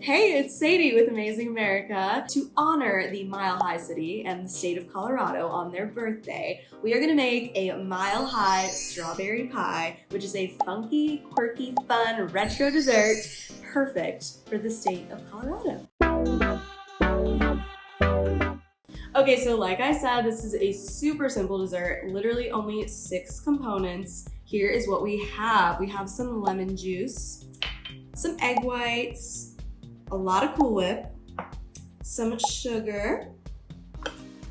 Hey, it's Sadie with Amazing America. To honor the Mile High City and the state of Colorado on their birthday, we are gonna make a Mile High strawberry pie, which is a funky, quirky, fun, retro dessert, perfect for the state of Colorado. Okay, so like I said, this is a super simple dessert, literally only 6 components. Here is what we have. We have some lemon juice, some egg whites, a lot of Cool Whip, some sugar,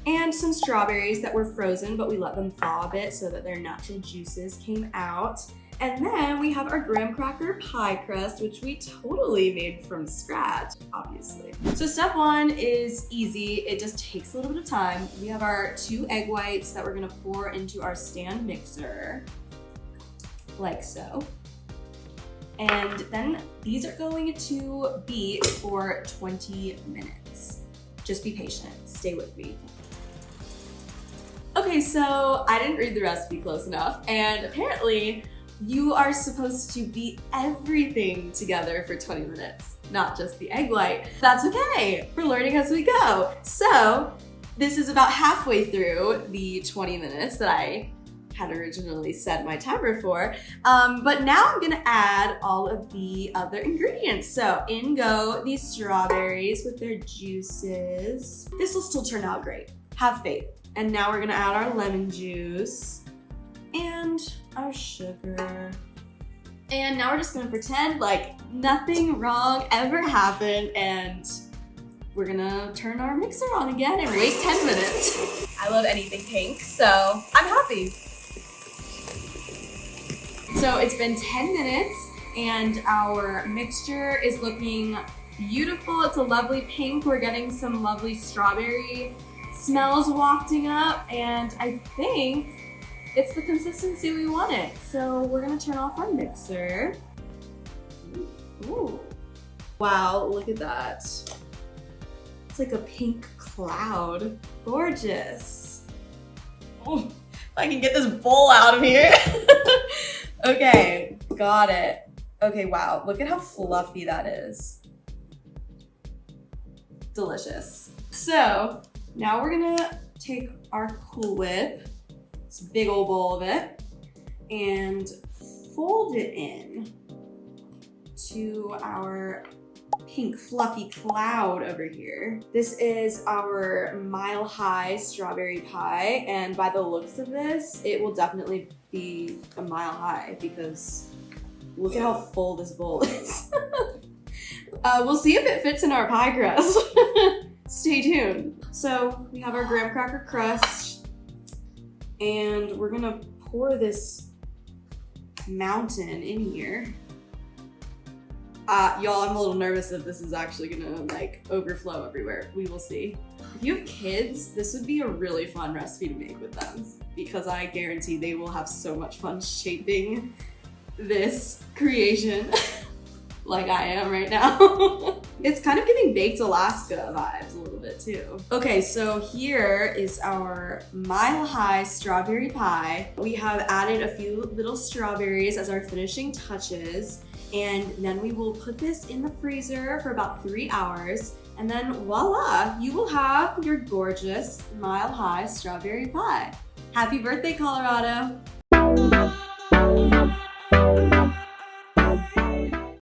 and some strawberries that were frozen, but we let them thaw a bit so that their natural juices came out. And then we have our graham cracker pie crust, which we totally made from scratch, obviously. So step 1 is easy. It just takes a little bit of time. We have our 2 egg whites that we're gonna pour into our stand mixer, like so. And then these are going to beat for 20 minutes. Just be patient, stay with me. Okay, so I didn't read the recipe close enough, and apparently you are supposed to beat everything together for 20 minutes, not just the egg white. That's okay, we're learning as we go. So this is about halfway through the 20 minutes that I had originally set my timer for, but now I'm gonna add all of the other ingredients. So in go these strawberries with their juices. This will still turn out great, have faith. And now we're gonna add our lemon juice and our sugar. And now we're just gonna pretend like nothing wrong ever happened, and we're gonna turn our mixer on again and wait 10 minutes. I love anything pink, so I'm happy. So it's been 10 minutes and our mixture is looking beautiful. It's a lovely pink. We're getting some lovely strawberry smells wafting up, and I think it's the consistency we wanted. So we're gonna turn off our mixer. Ooh. Wow, look at that. It's like a pink cloud. Gorgeous. Oh, if I can get this bowl out of here. Okay, got it. Okay, wow, look at how fluffy that is. Delicious. So now we're gonna take our Cool Whip, this big old bowl of it, and fold it in to our pink fluffy cloud over here. This is our Mile High strawberry pie, and by the looks of this, it will definitely be a mile high because look at how full this bowl is. We'll see if it fits in our pie crust. Stay tuned. So we have our graham cracker crust, and we're gonna pour this mountain in here. Y'all, I'm a little nervous that this is actually gonna like overflow everywhere. We will see. If you have kids, this would be a really fun recipe to make with them, because I guarantee they will have so much fun shaping this creation like I am right now. It's kind of giving Baked Alaska vibes a little bit too. Okay, so here is our Mile High strawberry pie. We have added a few little strawberries as our finishing touches, and then we will put this in the freezer for about 3 hours, and then voila, you will have your gorgeous Mile High strawberry pie. Happy birthday, Colorado!